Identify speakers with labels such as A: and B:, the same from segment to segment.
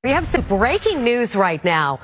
A: We have some breaking news right now.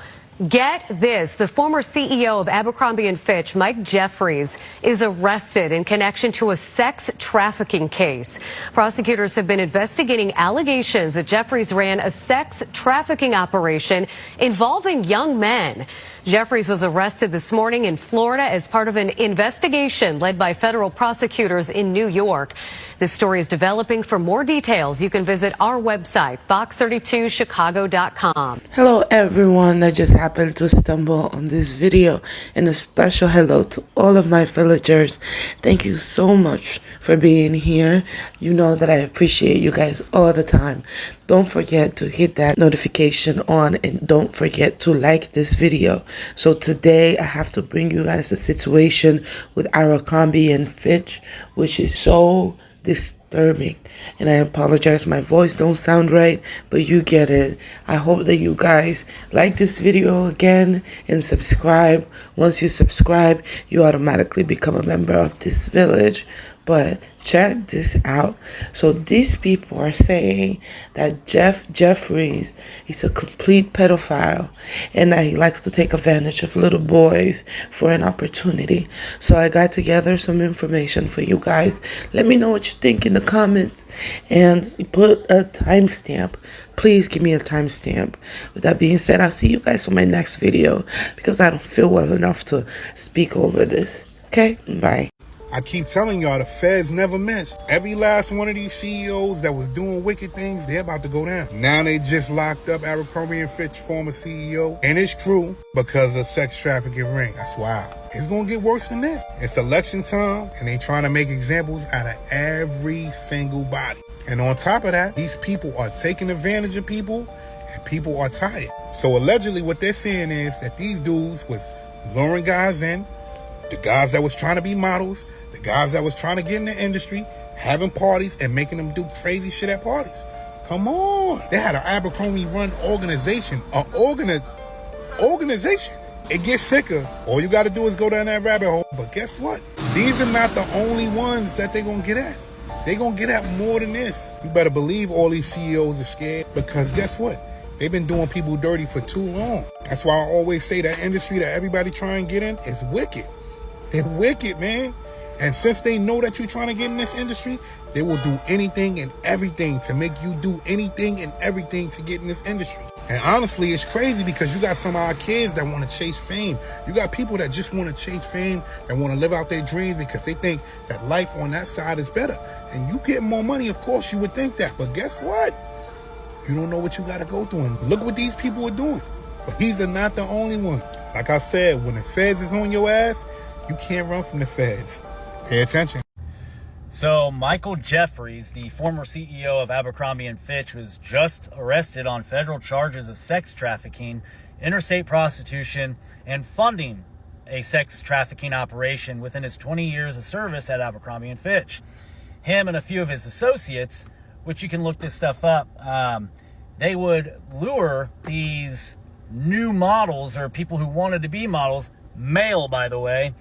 A: Get this. The former CEO of Abercrombie and Fitch, Mike Jeffries, is arrested in connection to a sex trafficking case. Prosecutors have been investigating allegations that Jeffries ran a sex trafficking operation involving young men. Jeffries was arrested this morning in Florida as part of an investigation led by federal prosecutors in New York. This story is developing. For more details, you can visit our website, fox32chicago.com.
B: Hello everyone, I just happened to stumble on this video, and a special hello to all of my villagers. Thank you so much for being here. You know that I appreciate you guys all the time. Don't forget to hit that notification on, and don't forget to like this video. So today I have to bring you guys a situation with Abercrombie and Fitch, which is so disturbing, and I apologize, my voice don't sound right, but you get it. I hope that you guys like this video again and subscribe. Once you subscribe, you automatically become a member of this village. But check this out. So these people are saying that Jeff Jeffries is a complete pedophile and that he likes to take advantage of little boys for an opportunity. So I got together some information for you guys. Let me know what you think in the comments and put a timestamp. Please give me a timestamp. With that being said, I'll see you guys on my next video because I don't feel well enough to speak over this. Okay? Bye.
C: I keep telling y'all, the feds never miss. Every last one of these CEOs that was doing wicked things, they're about to go down. Now they just locked up Abercrombie and Fitch former CEO and his crew because of sex trafficking ring. That's wild. It's gonna get worse than that. It's election time and they trying to make examples out of every single body. And on top of that, these people are taking advantage of people and people are tired. So allegedly what they're saying is that these dudes was luring guys in, the guys that was trying to be models, the guys that was trying to get in the industry, having parties and making them do crazy shit at parties. Come on. They had an Abercrombie run organization. Organization. It gets sicker. All you got to do is go down that rabbit hole. But guess what? These are not the only ones that they're going to get at. They're going to get at more than this. You better believe all these CEOs are scared because guess what? They've been doing people dirty for too long. That's why I always say that industry that everybody try and get in is wicked. They're wicked, man. And since they know that you're trying to get in this industry, they will do anything and everything to make you do anything and everything to get in this industry. And honestly, it's crazy because you got some of our kids that want to chase fame. You got people that just want to chase fame, that want to live out their dreams because they think that life on that side is better. And you get more money, of course, you would think that. But guess what? You don't know what you got to go through. And look what these people are doing. But these are not the only one. Like I said, when the feds is on your ass, you can't run from the feds. Pay attention.
D: So Michael Jeffries, the former CEO of Abercrombie and Fitch, was just arrested on federal charges of sex trafficking, interstate prostitution, and funding a sex trafficking operation within his 20 years of service at Abercrombie and Fitch. Him and a few of his associates, which you can look this stuff up, they would lure these new models or people who wanted to be models, male by the way,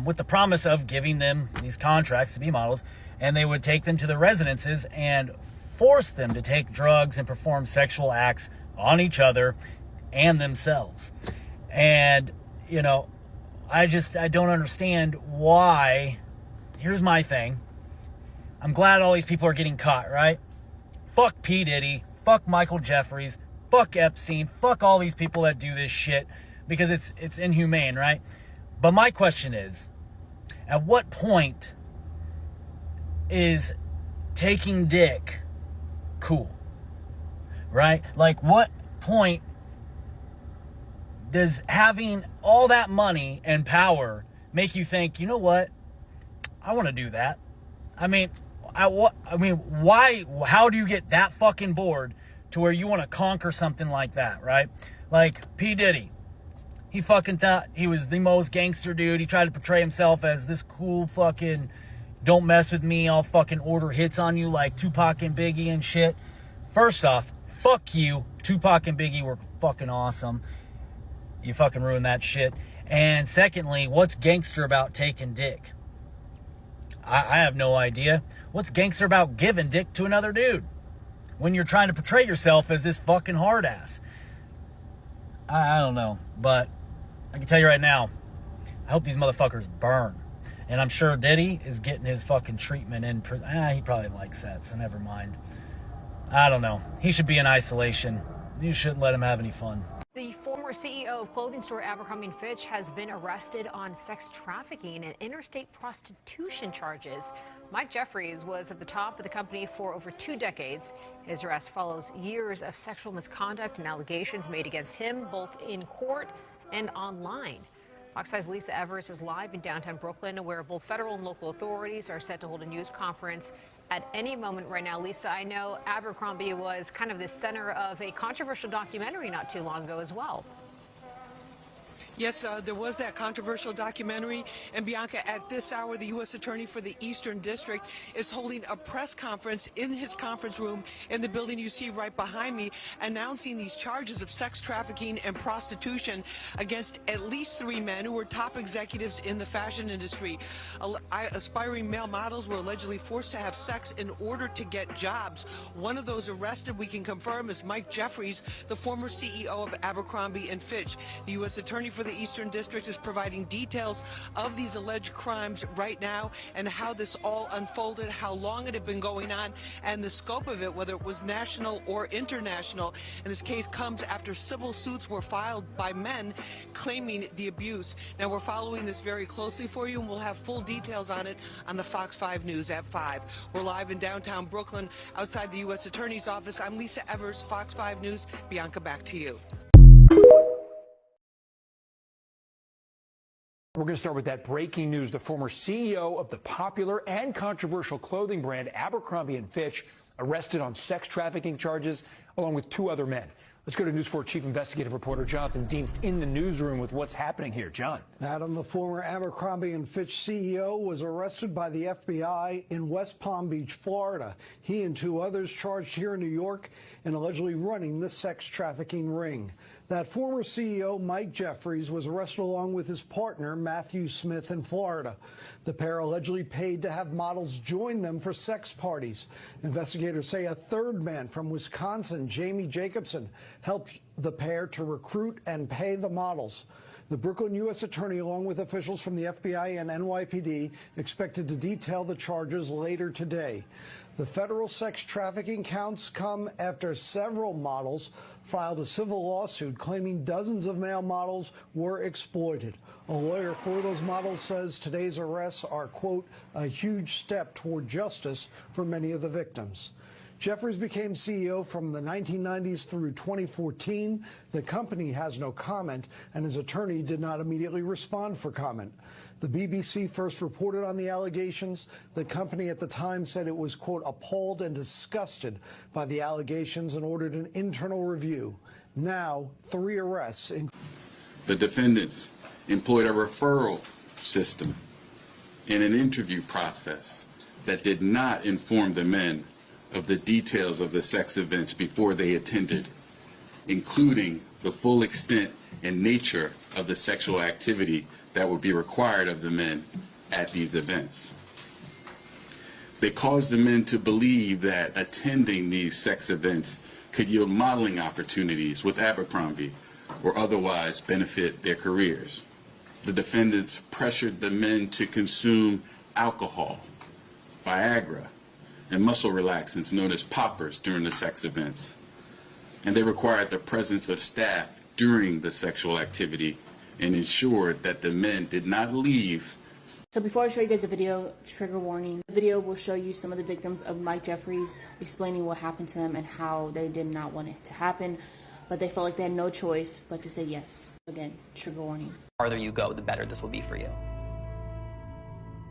D: with the promise of giving them these contracts to be models, and they would take them to the residences and force them to take drugs and perform sexual acts on each other and themselves. And, you know, I don't understand why. Here's my thing. I'm glad all these people are getting caught, right? Fuck P. Diddy, fuck Michael Jeffries, fuck Epstein, fuck all these people that do this shit, because it's inhumane, right? But my question is, at what point is taking dick cool, right? Like, what point does having all that money and power make you think, you know what, I want to do that? I mean, why? How do you get that fucking bored to where you want to conquer something like that, right? Like P. Diddy. He fucking thought he was the most gangster dude. He tried to portray himself as this cool fucking, don't mess with me, I'll fucking order hits on you like Tupac and Biggie and shit. First off, fuck you. Tupac and Biggie were fucking awesome. You fucking ruined that shit. And secondly, what's gangster about taking dick? I have no idea. What's gangster about giving dick to another dude? when you're trying to portray yourself as this fucking hard ass. I don't know, but I can tell you right now, I hope these motherfuckers burn. And I'm sure Diddy is getting his fucking treatment in prison. He probably likes that, so never mind. I don't know. He should be in isolation. You shouldn't let him have any fun.
A: The former CEO of clothing store Abercrombie & Fitch has been arrested on sex trafficking and interstate prostitution charges. Mike Jeffries was at the top of the company for over 2 decades. His arrest follows years of sexual misconduct and allegations made against him, both in court and online. Fox 5's Lisa Evers is live in downtown Brooklyn, where both federal and local authorities are set to hold a news conference at any moment right now. Lisa, I know Abercrombie was kind of the center of a controversial documentary not too long ago as well.
E: Yes, there was that controversial documentary. And Bianca, at this hour, the U.S. Attorney for the Eastern District is holding a press conference in his conference room in the building you see right behind me, announcing these charges of sex trafficking and prostitution against at least 3 men who were top executives in the fashion industry. Aspiring male models were allegedly forced to have sex in order to get jobs. One of those arrested, we can confirm, is Mike Jeffries, the former CEO of Abercrombie & Fitch. The U.S. Attorney for the Eastern District is providing details of these alleged crimes right now and how this all unfolded, how long it had been going on, and the scope of it, whether it was national or international. And this case comes after civil suits were filed by men claiming the abuse. Now, we're following this very closely for you, and we'll have full details on it on the Fox 5 News at 5. We're live in downtown Brooklyn outside the U.S. Attorney's office. I'm Lisa Evers, Fox 5 News. Bianca, back to you.
F: We're going to start with that breaking news. The former CEO of the popular and controversial clothing brand Abercrombie & Fitch arrested on sex trafficking charges, along with 2 other men. Let's go to News 4 Chief Investigative Reporter Jonathan Dienst in the newsroom with what's happening here. John.
G: Adam, the former Abercrombie & Fitch CEO, was arrested by the FBI in West Palm Beach, Florida. He and 2 others charged here in New York in allegedly running the sex trafficking ring. That former CEO, Mike Jeffries, was arrested along with his partner, Matthew Smith, in Florida. The pair allegedly paid to have models join them for sex parties. Investigators say a 3rd man from Wisconsin, Jamie Jacobson, helped the pair to recruit and pay the models. The Brooklyn U.S. Attorney, along with officials from the FBI and NYPD, expected to detail the charges later today. The federal sex trafficking counts come after several models filed a civil lawsuit claiming dozens of male models were exploited. A lawyer for those models says today's arrests are, quote, a huge step toward justice for many of the victims. Jeffries became CEO from the 1990s through 2014. The company has no comment, and his attorney did not immediately respond for comment. The BBC first reported on the allegations. The company at the time said it was, quote, appalled and disgusted by the allegations and ordered an internal review. Now, 3 arrests.
H: The defendants employed a referral system and an interview process that did not inform the men of the details of the sex events before they attended, including the full extent and nature of the sexual activity that would be required of the men at these events. They caused the men to believe that attending these sex events could yield modeling opportunities with Abercrombie or otherwise benefit their careers. The defendants pressured the men to consume alcohol, Viagra, and muscle relaxants known as poppers during the sex events. And they required the presence of staff during the sexual activity and ensured that the men did not leave.
I: So before I show you guys the video, trigger warning. The video will show you some of the victims of Mike Jeffries, explaining what happened to them and how they did not want it to happen, but they felt like they had no choice but to say yes. Again, trigger warning.
J: The farther you go, the better this will be for you.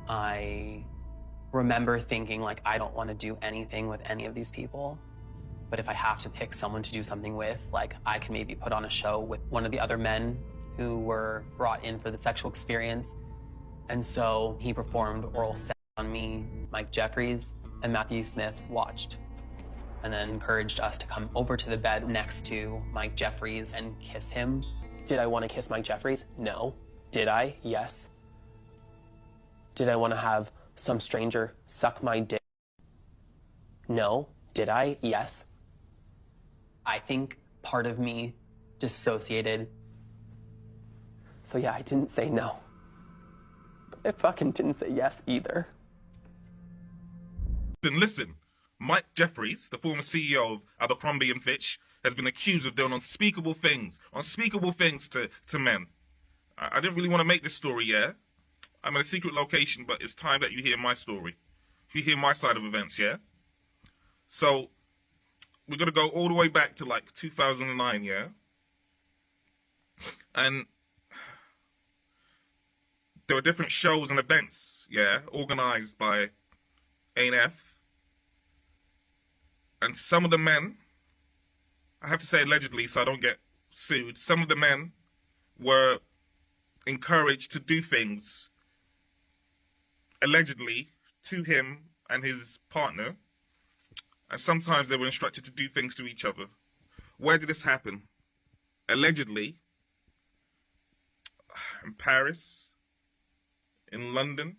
J: I remember thinking, like, I don't want to do anything with any of these people, but if I have to pick someone to do something with, like, I can maybe put on a show with one of the other men who were brought in for the sexual experience. And so he performed oral sex on me. Mike Jeffries and Matthew Smith watched and then encouraged us to come over to the bed next to Mike Jeffries and kiss him. Did I want to kiss Mike Jeffries? No. Did I? Yes. Did I want to have some stranger suck my dick? No. Did I? Yes. I think part of me dissociated. So yeah, I didn't say no. But I fucking didn't say yes either.
K: Listen, Mike Jeffries, the former CEO of Abercrombie and Fitch, has been accused of doing unspeakable things to men. I didn't really want to make this story, yeah? I'm in a secret location, but it's time that you hear my story. You hear my side of events, yeah? So, we're going to go all the way back to like 2009, yeah? And there were different shows and events, yeah, organized by A&F. And some of the men, I have to say allegedly so I don't get sued, some of the men were encouraged to do things allegedly to him and his partner, and sometimes they were instructed to do things to each other. Where did this happen? Allegedly in Paris, in London.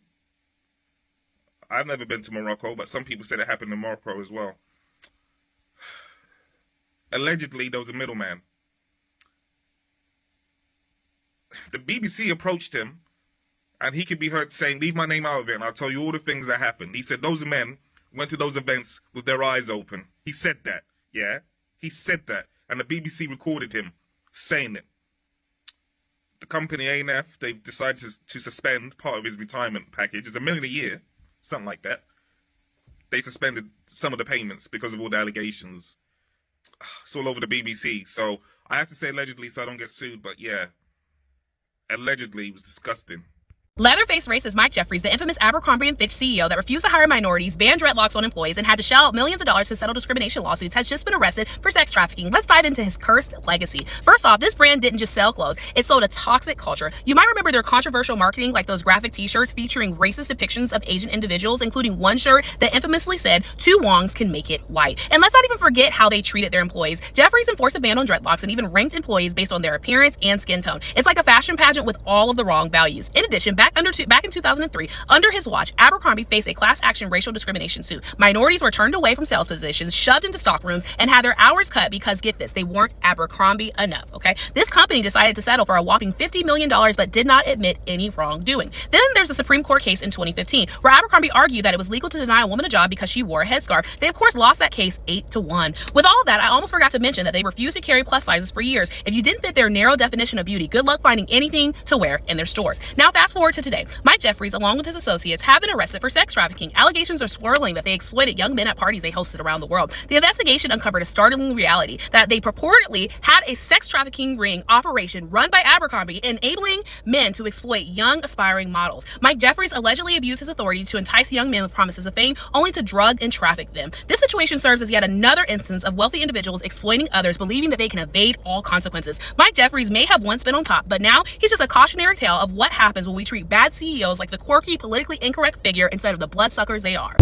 K: I've never been to Morocco, but some people said it happened in Morocco as well. Allegedly, there was a middleman. The BBC approached him, and he could be heard saying, leave my name out of it, and I'll tell you all the things that happened. He said those men went to those events with their eyes open. He said that, yeah? He said that, and the BBC recorded him saying it. The company A&F, they've decided to suspend part of his retirement package. It's $1 million a year, something like that. They suspended some of the payments because of all the allegations. It's all over the BBC. So I have to say allegedly so I don't get sued, but yeah, allegedly it was disgusting.
L: Leatherface racist Mike Jeffries, the infamous Abercrombie & Fitch CEO that refused to hire minorities, banned dreadlocks on employees, and had to shell out millions of dollars to settle discrimination lawsuits, has just been arrested for sex trafficking. Let's dive into his cursed legacy. First off, this brand didn't just sell clothes, it sold a toxic culture. You might remember their controversial marketing, like those graphic t-shirts featuring racist depictions of Asian individuals, including one shirt that infamously said, 2 Wongs can make it white. And let's not even forget how they treated their employees. Jeffries enforced a ban on dreadlocks and even ranked employees based on their appearance and skin tone. It's like a fashion pageant with all of the wrong values. In addition, back in 2003, under his watch, Abercrombie faced a class action racial discrimination suit. Minorities were turned away from sales positions, shoved into stock rooms, and had their hours cut because, get this, they weren't Abercrombie enough, okay? This company decided to settle for a whopping $50 million, but did not admit any wrongdoing. Then there's a Supreme Court case in 2015, where Abercrombie argued that it was legal to deny a woman a job because she wore a headscarf. They, of course, lost that case 8-1. With all of that, I almost forgot to mention that they refused to carry plus sizes for years. If you didn't fit their narrow definition of beauty, good luck finding anything to wear in their stores. Now, fast forward to today. Mike Jeffries, along with his associates, have been arrested for sex trafficking. Allegations are swirling that they exploited young men at parties they hosted around the world. The investigation uncovered a startling reality that they purportedly had a sex trafficking ring operation run by Abercrombie, enabling men to exploit young, aspiring models. Mike Jeffries allegedly abused his authority to entice young men with promises of fame, only to drug and traffic them. This situation serves as yet another instance of wealthy individuals exploiting others, believing that they can evade all consequences. Mike Jeffries may have once been on top, but now he's just a cautionary tale of what happens when we treat bad CEOs like the quirky, politically incorrect figure instead of the bloodsuckers they are.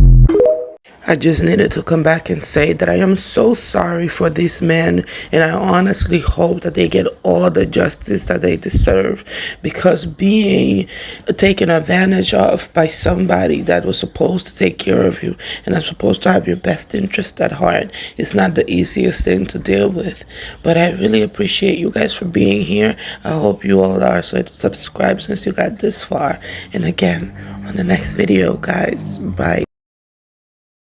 B: I just needed to come back and say that I am so sorry for these men, and I honestly hope that they get all the justice that they deserve, because being taken advantage of by somebody that was supposed to take care of you and that's supposed to have your best interest at heart is not the easiest thing to deal with. But I really appreciate you guys for being here. I hope you all are, so subscribe since you got this far. And again, on the next video, guys, bye.